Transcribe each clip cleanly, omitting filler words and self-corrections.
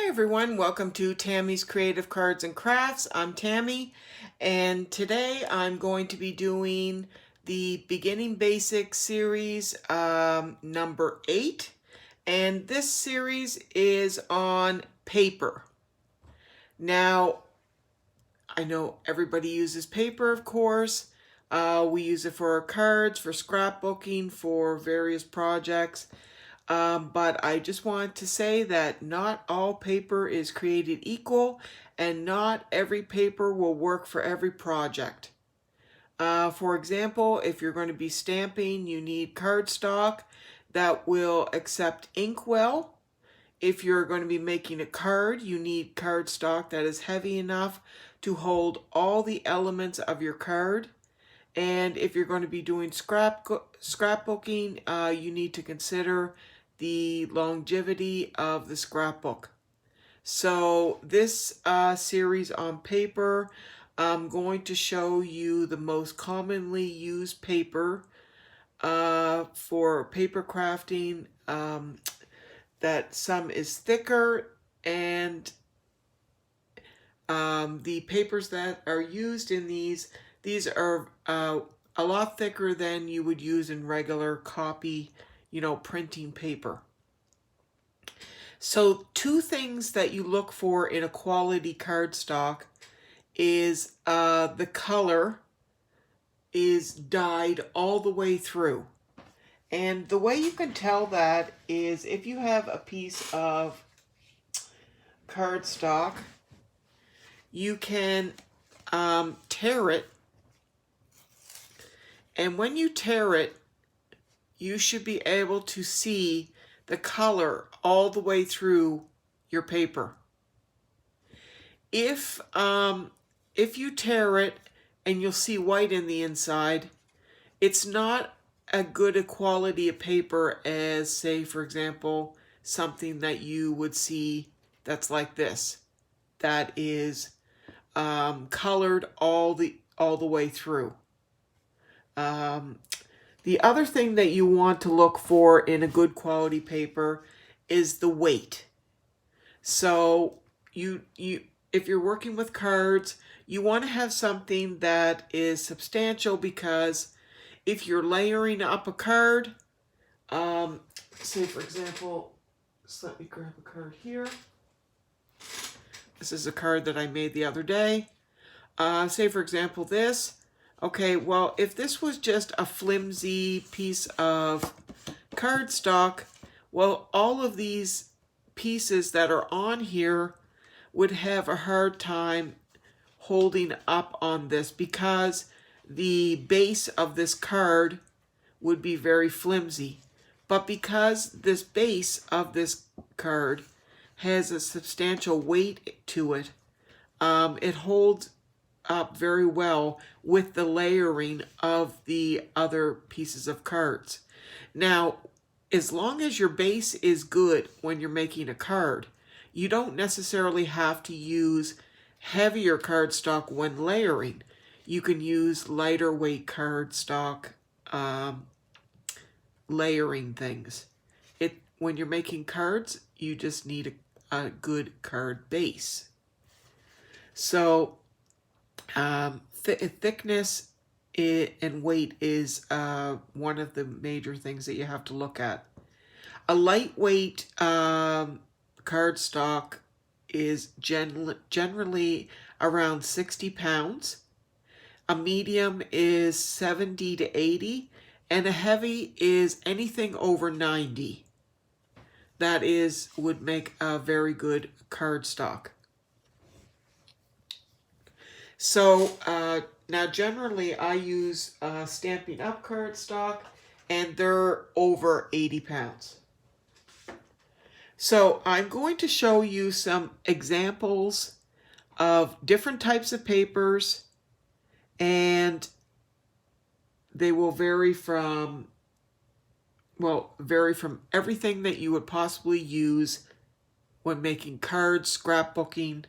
Hi everyone, welcome to Tammy's Creative Cards and Crafts. I'm Tammy, and today I'm going to be doing the Beginning Basics series number 8, and this series is on paper. Now, I know everybody uses paper, of course. We use it for our cards, for scrapbooking, for various projects. But I just want to say that not all paper is created equal, and not every paper will work for every project. For example, if you're going to be stamping, you need cardstock that will accept ink well. If you're going to be making a card, you need cardstock that is heavy enough to hold all the elements of your card. And if you're going to be doing scrapbooking, you need to consider the longevity of the scrapbook. So this series on paper, I'm going to show you the most commonly used paper for paper crafting. That some is thicker, and the papers that are used in these are a lot thicker than you would use in regular copy, printing paper. So two things that you look for in a quality cardstock is the color is dyed all the way through. And the way you can tell that is if you have a piece of cardstock, you can tear it, and when you tear it, you should be able to see the color all the way through your paper. If you tear it and you'll see white in the inside, it's not as good a quality of paper as, say, for example, something that you would see that's like this, that is colored all the way through. The other thing that you want to look for in a good quality paper is the weight. So if you're working with cards, you want to have something that is substantial, because if you're layering up a card, say for example, just let me grab a card here. This is a card that I made the other day. Say for example this. Okay, well, if this was just a flimsy piece of cardstock, well, all of these pieces that are on here would have a hard time holding up on this, because the base of this card would be very flimsy. But because this base of this card has a substantial weight to it, it holds up very well with the layering of the other pieces of cards. Now, as long as your base is good when you're making a card, you don't necessarily have to use heavier cardstock when layering. You can use lighter weight cardstock layering things. When you're making cards, you just need a good card base. So thickness and weight is one of the major things that you have to look at. A lightweight cardstock is generally around 60 pounds. A medium is 70 to 80, and a heavy is anything over 90. That would make a very good cardstock. So now generally I use Stampin' Up! Cardstock, and they're over 80 pounds. So I'm going to show you some examples of different types of papers, and they will vary from everything that you would possibly use when making cards, scrapbooking,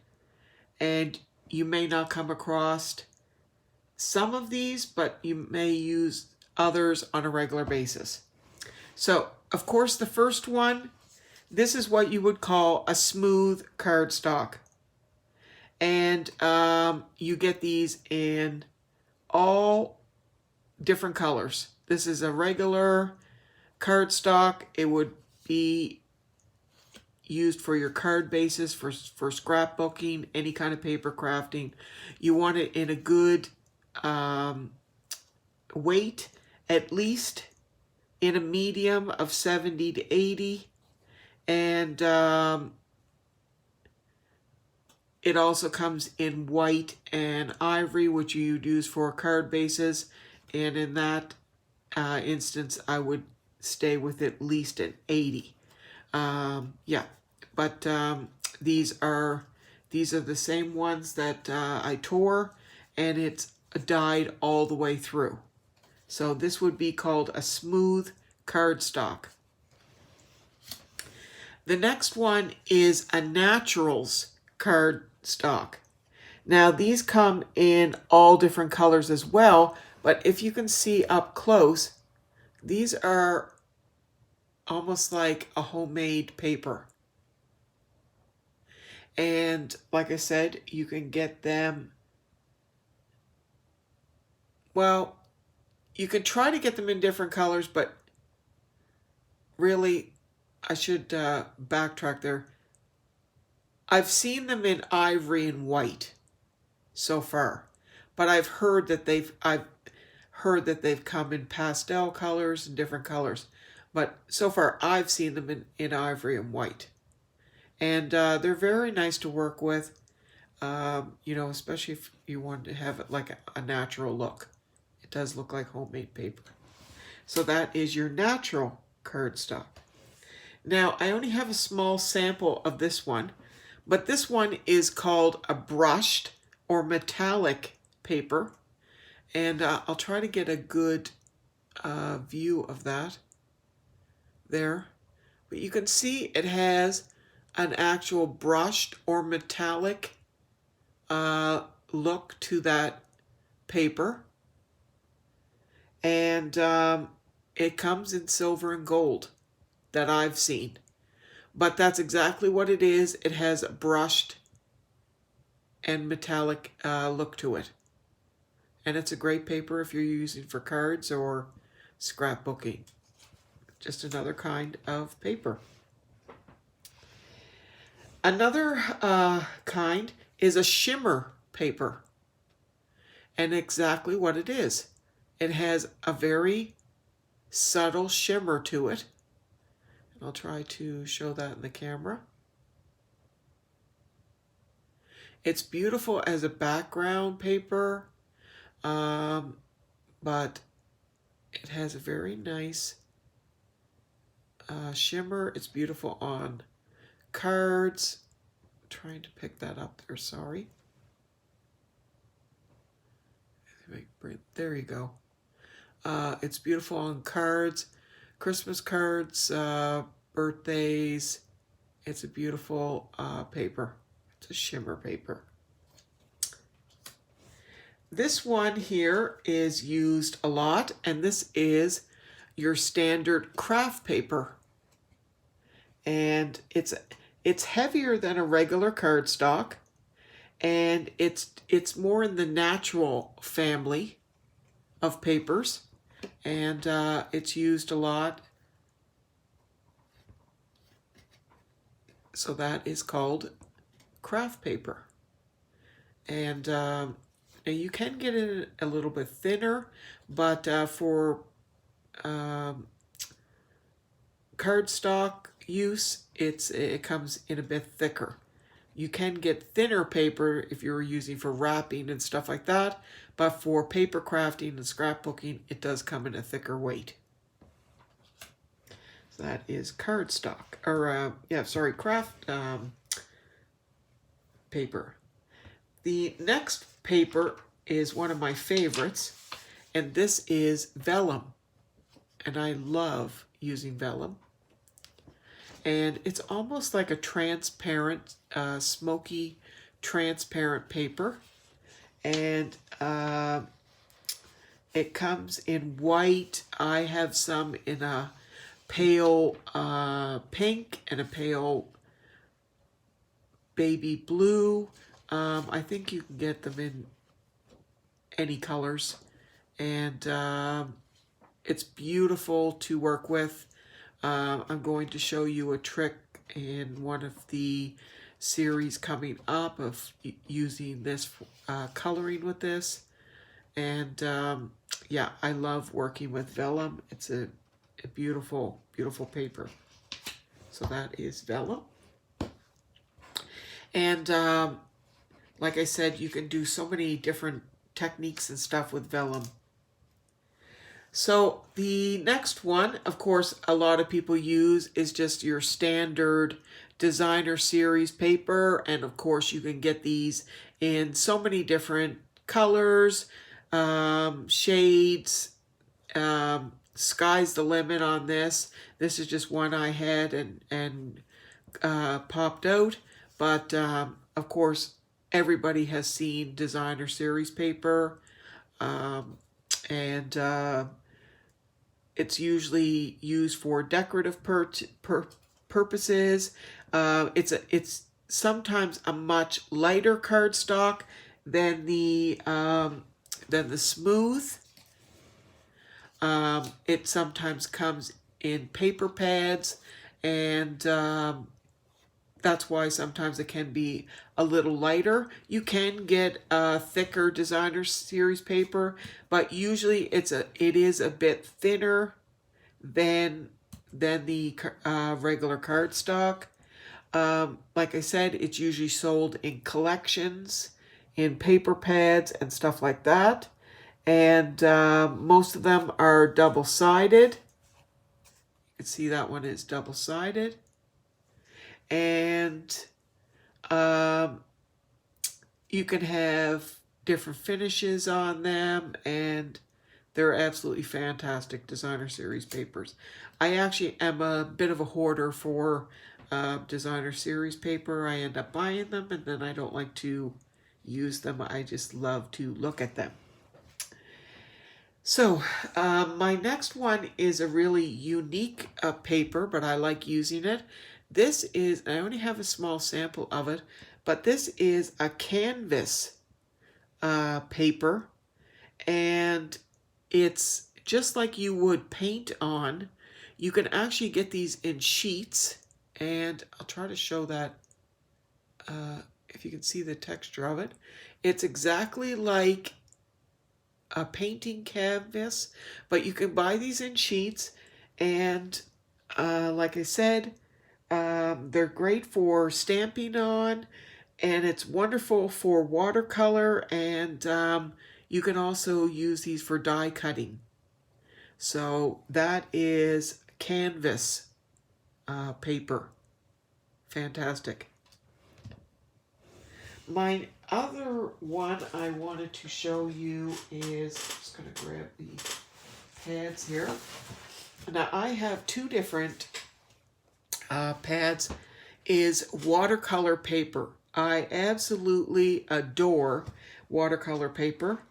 and you may not come across some of these, but you may use others on a regular basis. So, of course, the first one, this is what you would call a smooth cardstock. And you get these in all different colors. This is a regular cardstock. It would be used for your card bases, for scrapbooking, any kind of paper crafting. You want it in a good weight, at least in a medium of 70 to 80. And it also comes in white and ivory, which you use for card bases. And in that instance, I would stay with at least an 80. Yeah, but these are the same ones that I tore, and it's dyed all the way through. So this would be called a smooth cardstock. The next one is a naturals cardstock. Now these come in all different colors as well, but if you can see up close, these are almost like a homemade paper. And like I said, you can get them, well, you can try to get them in different colors, but really, I should backtrack there. I've seen them in ivory and white so far, but I've heard that they've come in pastel colors and different colors. But so far, I've seen them in ivory and white. And they're very nice to work with, especially if you want to have it like a natural look. It does look like homemade paper. So that is your natural cardstock. Now, I only have a small sample of this one, but this one is called a brushed or metallic paper. And I'll try to get a good view of that there. But you can see it has an actual brushed or metallic look to that paper. And it comes in silver and gold that I've seen. But that's exactly what it is. It has a brushed and metallic look to it. And it's a great paper if you're using for cards or scrapbooking. Just another kind of paper. Another kind is a shimmer paper. And exactly what it is. It has a very subtle shimmer to it. And I'll try to show that in the camera. It's beautiful as a background paper, but it has a very nice shimmer. It's beautiful on cards. I'm trying to pick that up there, sorry. There you go. It's beautiful on cards, Christmas cards, birthdays. It's a beautiful paper. It's a shimmer paper. This one here is used a lot, and this is your standard craft paper. And it's heavier than a regular cardstock, and it's more in the natural family of papers, and it's used a lot. So that is called craft paper. And now you can get it a little bit thinner, but for cardstock use, it comes in a bit thicker. You can get thinner paper if you're using for wrapping and stuff like that, but for paper crafting and scrapbooking, it does come in a thicker weight. So that is cardstock, or craft paper. The next paper is one of my favorites, and this is Vellum. And I love using Vellum. And it's almost like a transparent, smoky, transparent paper. And it comes in white. I have some in a pale pink and a pale baby blue. I think you can get them in any colors, and it's beautiful to work with. I'm going to show you a trick in one of the series coming up of using this coloring with this. And yeah, I love working with vellum. It's a beautiful, beautiful paper. So that is vellum. And like I said, you can do so many different techniques and stuff with vellum. So the next one, of course, a lot of people use is just your standard designer series paper. And of course, you can get these in so many different colors, shades. Sky's the limit on this. This is just one I had and popped out. But of course, everybody has seen designer series paper. And it's usually used for decorative purposes. It's sometimes a much lighter cardstock than the smooth. It sometimes comes in paper pads, and that's why sometimes it can be a little lighter. You can get a thicker designer series paper, but usually it is a bit thinner than the regular cardstock. Like I said, it's usually sold in collections, in paper pads and stuff like that. And most of them are double-sided. You can see that one is double-sided. And you can have different finishes on them, and they're absolutely fantastic designer series papers. I actually am a bit of a hoarder for designer series paper. I end up buying them, and then I don't like to use them. I just love to look at them. So my next one is a really unique paper, but I like using it. This is, I only have a small sample of it, but this is a canvas paper, and it's just like you would paint on. You can actually get these in sheets, and I'll try to show that if you can see the texture of it. It's exactly like a painting canvas, but you can buy these in sheets, and like I said, they're great for stamping on, and it's wonderful for watercolor, and you can also use these for die cutting. So that is canvas paper. Fantastic. My other one I wanted to show you is, I'm just going to grab the pads here. Now I have two different pads, is watercolor paper. I absolutely adore watercolor paper.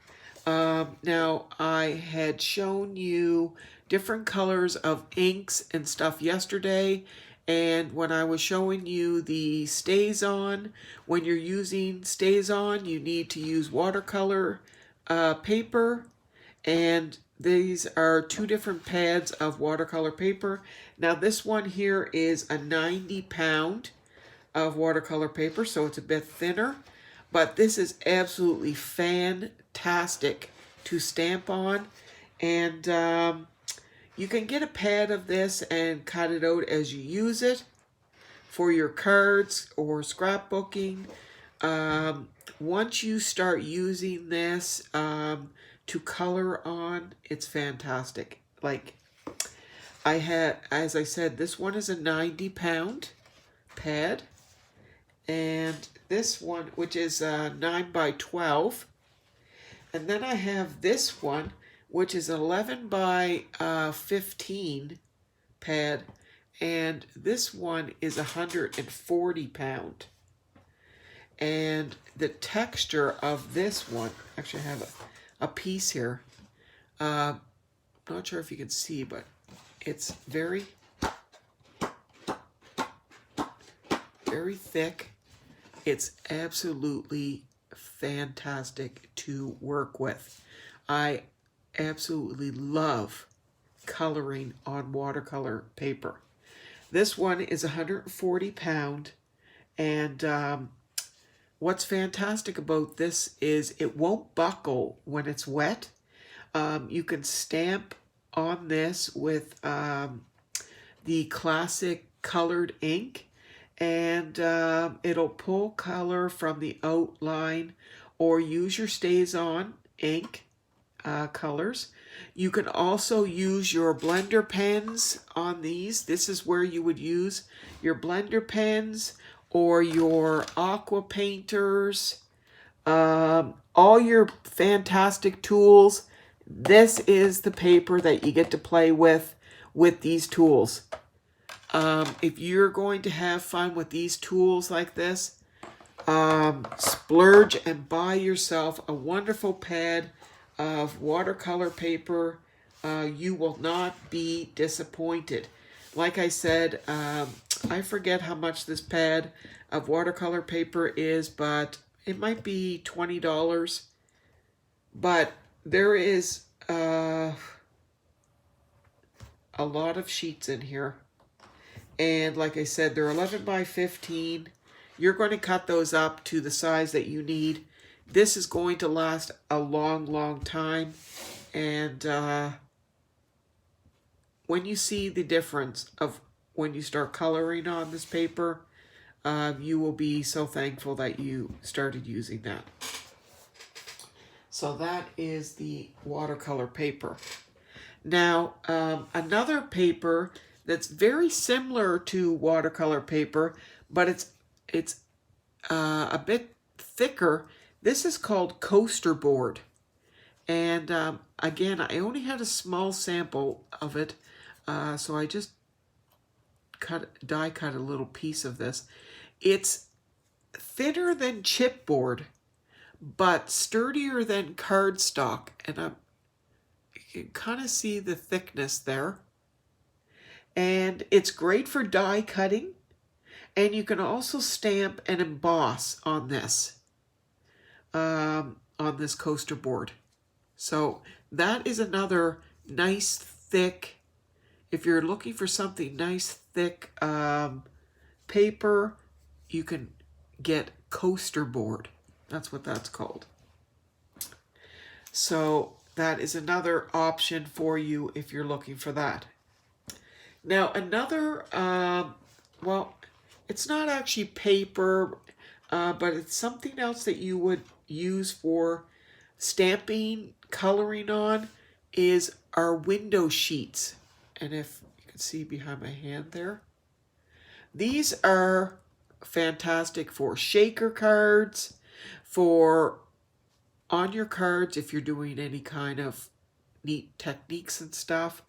Now I had shown you different colors of inks and stuff yesterday, and when I was showing you the StazOn, when you're using StazOn, you need to use watercolor paper, and these are two different pads of watercolor paper. Now this one here is a 90-pound of watercolor paper, so it's a bit thinner, but this is absolutely fantastic to stamp on. And you can get a pad of this and cut it out as you use it for your cards or scrapbooking. Once you start using this to color on, it's fantastic. Like I had, as I said, this one is a 90-pound pad, and this one, which is 9 by 12, and then I have this one, which is 11 by 15 pad, and this one is 140 pound. And the texture of this one, actually I have a piece here. Not sure if you can see, but it's very very thick. It's absolutely fantastic to work with. I absolutely love coloring on watercolor paper. This one is 140 pound, and what's fantastic about this is it won't buckle when it's wet. You can stamp on this with the classic colored ink, and it'll pull color from the outline, or use your stays on ink colors. You can also use your blender pens on these. This is where you would use your blender pens or your aqua painters, all your fantastic tools. This is the paper that you get to play with these tools. If you're going to have fun with these tools like this, splurge and buy yourself a wonderful pad of watercolor paper. You will not be disappointed. Like I said, I forget how much this pad of watercolor paper is, but it might be $20. But there is a lot of sheets in here. And like I said, they're 11 by 15. You're going to cut those up to the size that you need. This is going to last a long, long time. And when you see the difference of when you start coloring on this paper, you will be so thankful that you started using that. So that is the watercolor paper. Now, another paper that's very similar to watercolor paper, but it's a bit thicker. This is called coaster board. And again, I only had a small sample of it, so I just die cut a little piece of this. It's thinner than chipboard, but sturdier than cardstock, and you can kind of see the thickness there. And it's great for die cutting, and you can also stamp and emboss on this coaster board. So that is another nice thick, if you're looking for something nice thick paper, you can get coaster board. That's what that's called. So that is another option for you if you're looking for that. Now another, well, it's not actually paper, but it's something else that you would use for stamping, coloring on, is our window sheets. And if you can see behind my hand there, these are fantastic for shaker cards, for on your cards if you're doing any kind of neat techniques and stuff.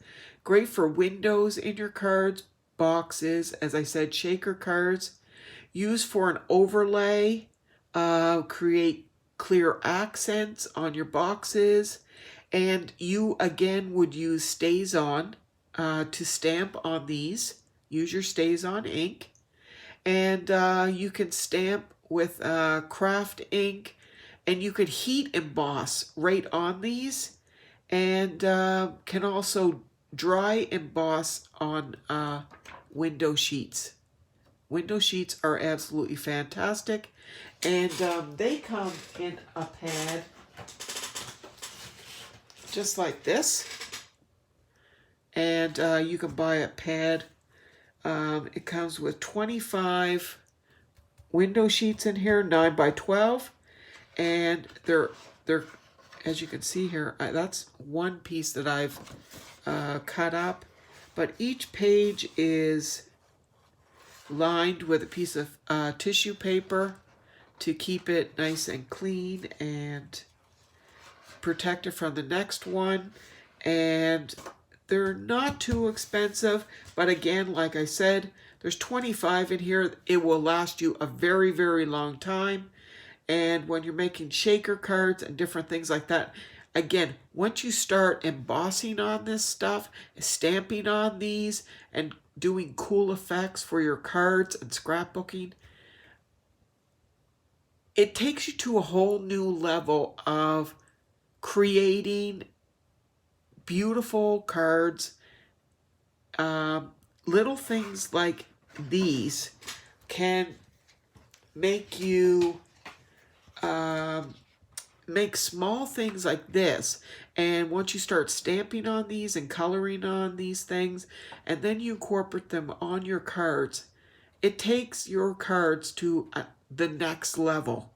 Great for windows in your cards, boxes, as I said, shaker cards. Used for an overlay, create clear accents on your boxes. And you again would use stays on to stamp on these. Use your stays on ink. And you can stamp with craft ink, and you could heat emboss right on these, and can also dry emboss on window sheets. Window sheets are absolutely fantastic, and they come in a pad just like this, and you can buy a pad. It comes with 25 window sheets in here, 9 by 12, and they're as you can see here, that's one piece that I've cut up, but each page is lined with a piece of tissue paper to keep it nice and clean and protect it from the next one. And they're not too expensive, but again, like I said, there's 25 in here. It will last you a very, very long time. And when you're making shaker cards and different things like that, again, once you start embossing on this stuff, stamping on these, and doing cool effects for your cards and scrapbooking, it takes you to a whole new level of creating beautiful cards. Little things like these can make you make small things like this, and once you start stamping on these and coloring on these things, and then you incorporate them on your cards, it takes your cards to the next level.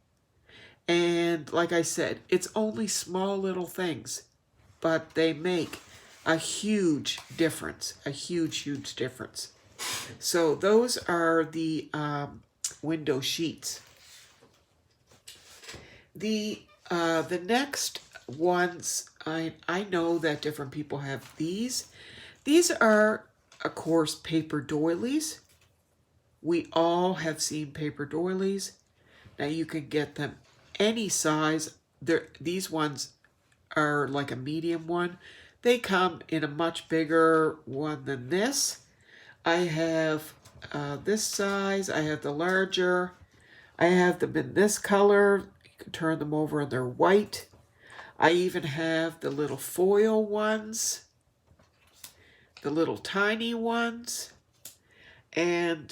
And like I said, it's only small little things, but they make a huge difference, a huge difference. So those are the window sheets. The next ones, I know that different people have these. These are, of course, paper doilies. We all have seen paper doilies. Now you can get them any size. These ones are like a medium one. They come in a much bigger one than this. I have this size. I have the larger. I have them in this color. You can turn them over and they're white. I even have the little foil ones, the little tiny ones, and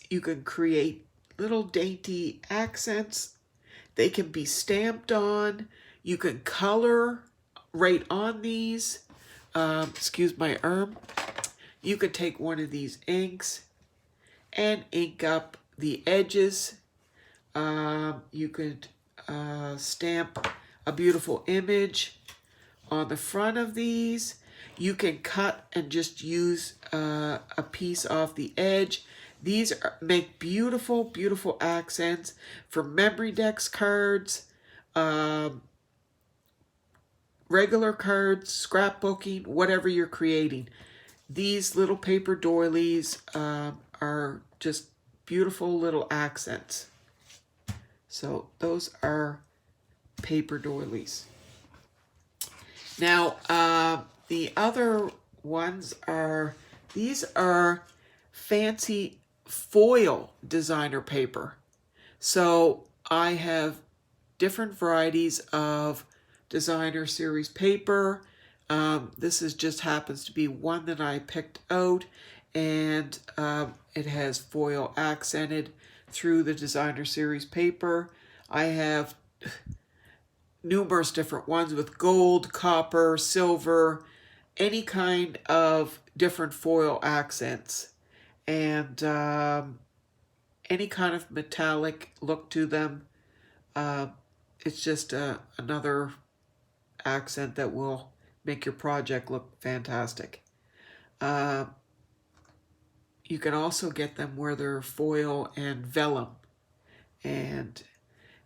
you can create little dainty accents. They can be stamped on. You can color right on these. Excuse my arm. You could take one of these inks and ink up the edges. You could stamp a beautiful image on the front of these. You can cut and just use a piece off the edge. These make beautiful accents for memory decks cards, regular cards, scrapbooking, whatever you're creating. These little paper doilies are just beautiful little accents. So those are paper doilies. Now, the other ones are, these are fancy foil designer paper. So I have different varieties of designer series paper. This just happens to be one that I picked out, and it has foil accented through the designer series paper. I have numerous different ones with gold, copper, silver, any kind of different foil accents, and any kind of metallic look to them. It's just another accent that will make your project look fantastic. You can also get them where they're foil and vellum. And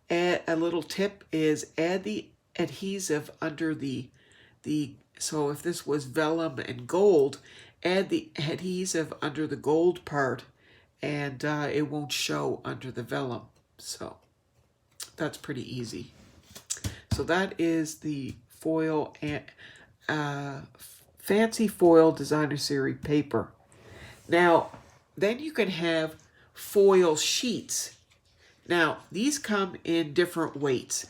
a little tip is add the adhesive under the so if this was vellum and gold, add the adhesive under the gold part, and it won't show under the vellum. So that's pretty easy. So that is the foil and fancy foil designer series paper. Now, then you can have foil sheets. Now, these come in different weights.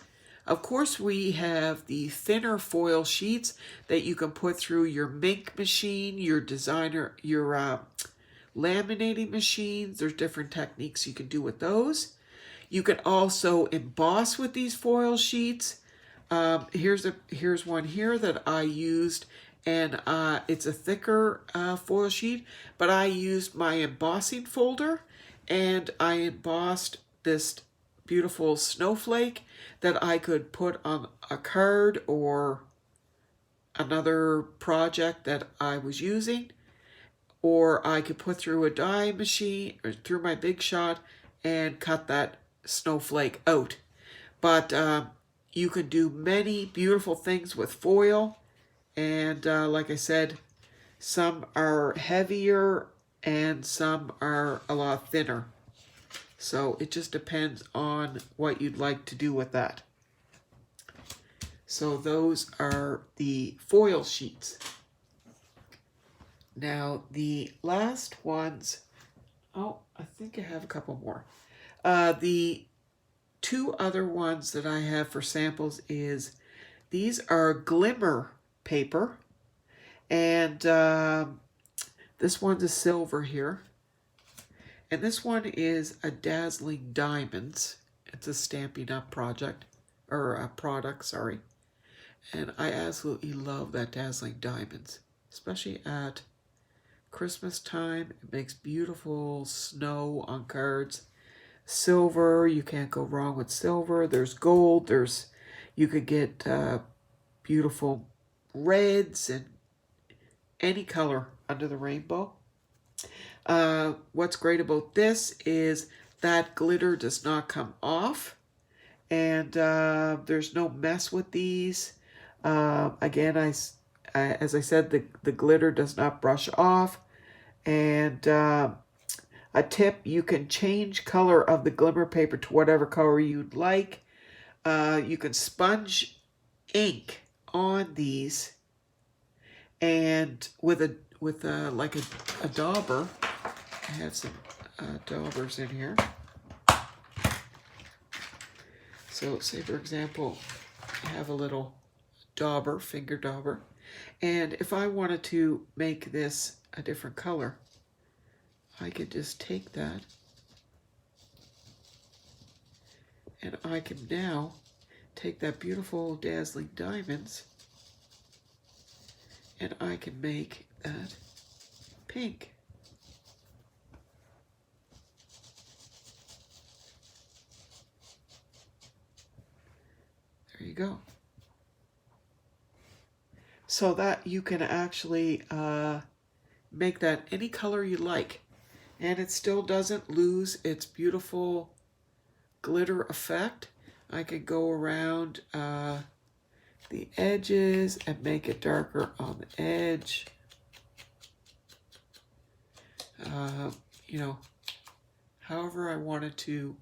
Of course, we have the thinner foil sheets that you can put through your Mink machine, your laminating machines. There's different techniques you can do with those. You can also emboss with these foil sheets. Here's one here that I used, and it's a thicker foil sheet, but I used my embossing folder, and I embossed this beautiful snowflake that I could put on a card or another project that I was using, or I could put through a die machine or through my Big Shot and cut that snowflake out. But you can do many beautiful things with foil, and like I said, some are heavier and some are a lot thinner. So it just depends on what you'd like to do with that. So those are the foil sheets. Now the last ones, oh, I think I have a couple more. The two other ones that I have for samples is these are Glimmer paper, and this one's a silver here, and this one is a Dazzling Diamonds. It's a Stampin' Up project, or a product, sorry. And I absolutely love that Dazzling Diamonds, especially at Christmas time. It makes beautiful snow on cards. Silver, you can't go wrong with silver. There's gold, you could get beautiful reds and any color under the rainbow. What's great about this is that glitter does not come off, and there's no mess with these. Again, as I said, the glitter does not brush off. And a tip, you can change color of the Glimmer paper to whatever color you'd like. You can sponge ink on these, and with like a dauber. I have some daubers in here. So say for example, I have a little dauber, finger dauber, and if I wanted to make this a different color, I could just take that and I can now take that beautiful Dazzling Diamonds and I can make that pink. There you go. So that you can actually make that any color you like, and it still doesn't lose its beautiful glitter effect. I could go around the edges and make it darker on the edge. You know, however I wanted to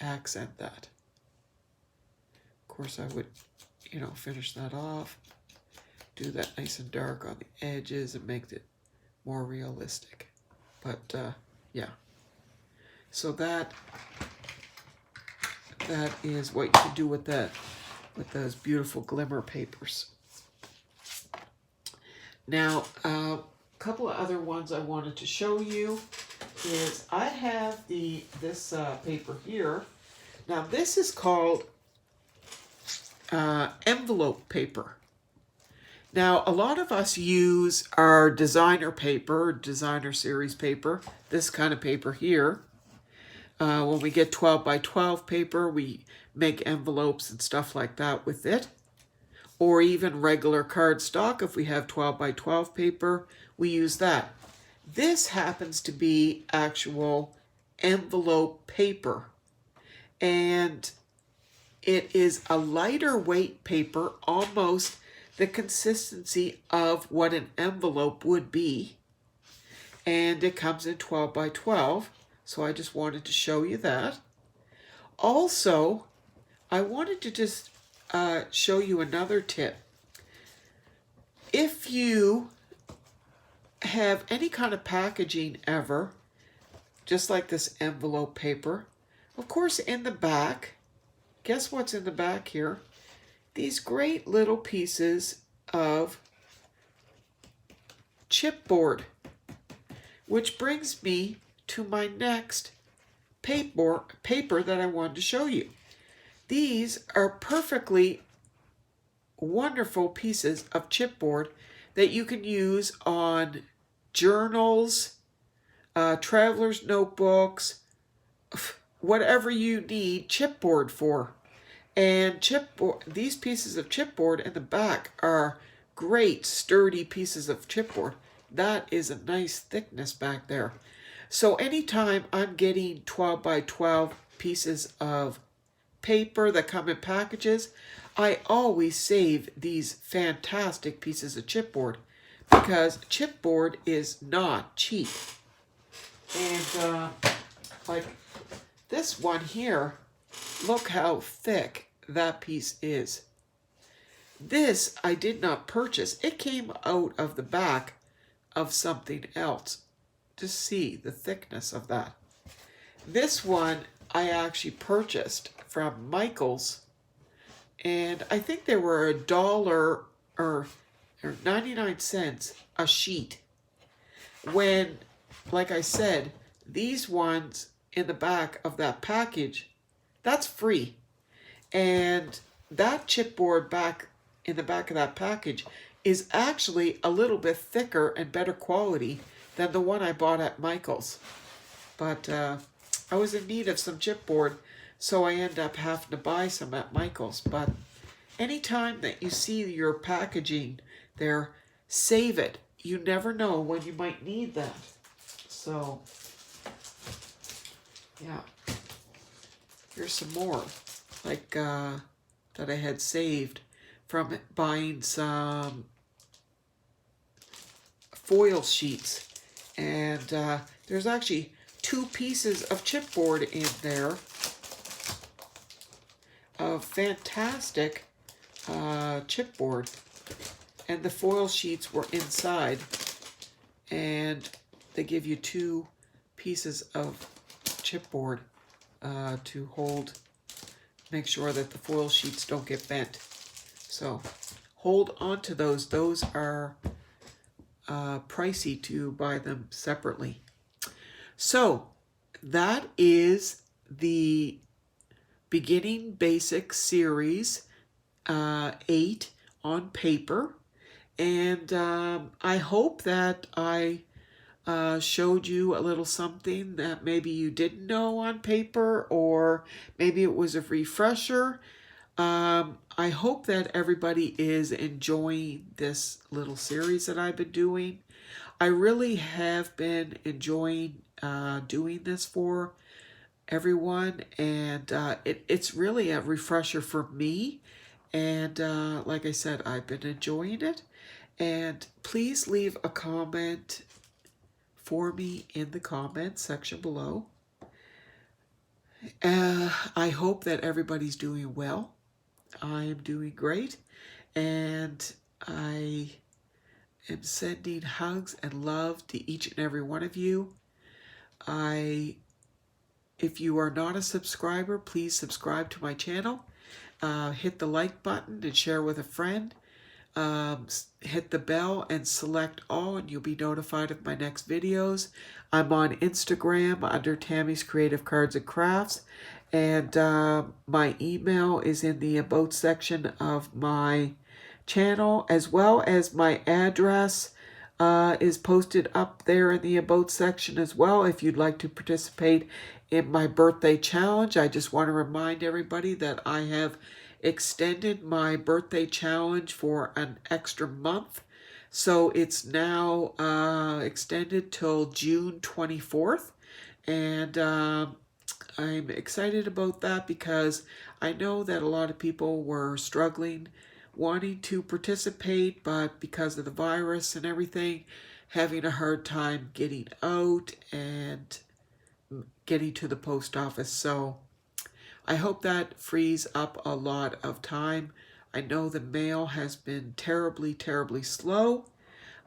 accent that. Of course, I would, you know, finish that off, do that nice and dark on the edges and make it more realistic. But yeah, so that is what you can do with that, with those beautiful Glimmer papers. Now, a couple of other ones I wanted to show you is I have this paper here. Now this is called envelope paper. Now, a lot of us use our designer paper, designer series paper, this kind of paper here. When we get 12 by 12 paper, we make envelopes and stuff like that with it. Or even regular cardstock, if we have 12 by 12 paper, we use that. This happens to be actual envelope paper. And it is a lighter weight paper, almost the consistency of what an envelope would be. And it comes in 12 by 12. So I just wanted to show you that. Also, I wanted to just show you another tip. If you have any kind of packaging ever, just like this envelope paper, of course in the back, guess what's in the back here? These great little pieces of chipboard, which brings me to my next paper that I wanted to show you. These are perfectly wonderful pieces of chipboard that you can use on journals, traveler's notebooks, whatever you need chipboard for. And chipboard, these pieces of chipboard in the back are great sturdy pieces of chipboard. That is a nice thickness back there. So anytime I'm getting 12 by 12 pieces of paper that come in packages, I always save these fantastic pieces of chipboard because chipboard is not cheap. And like this one here, look how thick that piece is. This I did not purchase. It came out of the back of something else. Just see the thickness of that. This one I actually purchased from Michael's, and I think they were $1 or 99 cents a sheet. When, like I said, these ones in the back of that package, that's free. And that chipboard back in the back of that package is actually a little bit thicker and better quality than the one I bought at Michael's. But I was in need of some chipboard, so I end up having to buy some at Michael's. But anytime that you see your packaging there, save it. You never know when you might need that. So, yeah. Here's some more, like that I had saved from buying some foil sheets. And there's actually 2 pieces of chipboard in there of fantastic chipboard. And the foil sheets were inside. And they give you 2 pieces of chipboard to hold, make sure that the foil sheets don't get bent. So hold on to those. Those are pricey to buy them separately. So that is the Beginning Basic Series 8 on paper. And I hope that I showed you a little something that maybe you didn't know on paper, or maybe it was a refresher. I hope that everybody is enjoying this little series that I've been doing. I really have been enjoying doing this for everyone, and it's really a refresher for me. And like I said, I've been enjoying it. And please leave a comment for me in the comments section below. I hope that everybody's doing well. I am doing great, and I am sending hugs and love to each and every one of you. If you are not a subscriber, please subscribe to my channel. Hit the like button and share with a friend. Hit the bell and select all, and you'll be notified of my next videos. I'm on Instagram under Tammy's Creative Cards and Crafts, and my email is in the About section of my channel, as well as my address is posted up there in the About section as well. If you'd like to participate in my birthday challenge, I just want to remind everybody that I have extended my birthday challenge for an extra month. So it's now extended till June 24th. And I'm excited about that because I know that a lot of people were struggling, wanting to participate, but because of the virus and everything, having a hard time getting out and getting to the post office. So I hope that frees up a lot of time. I know the mail has been terribly, terribly slow,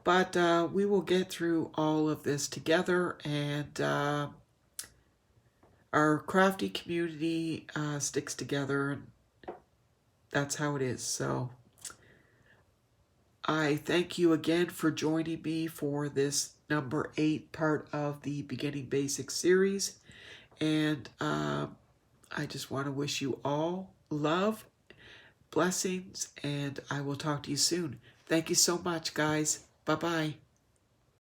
but we will get through all of this together, and our crafty community sticks together, and that's how it is. So I thank you again for joining me for this number 8 part of the Beginning Basics series, and I just want to wish you all love, blessings, and I will talk to you soon. Thank you so much, guys. Bye-bye.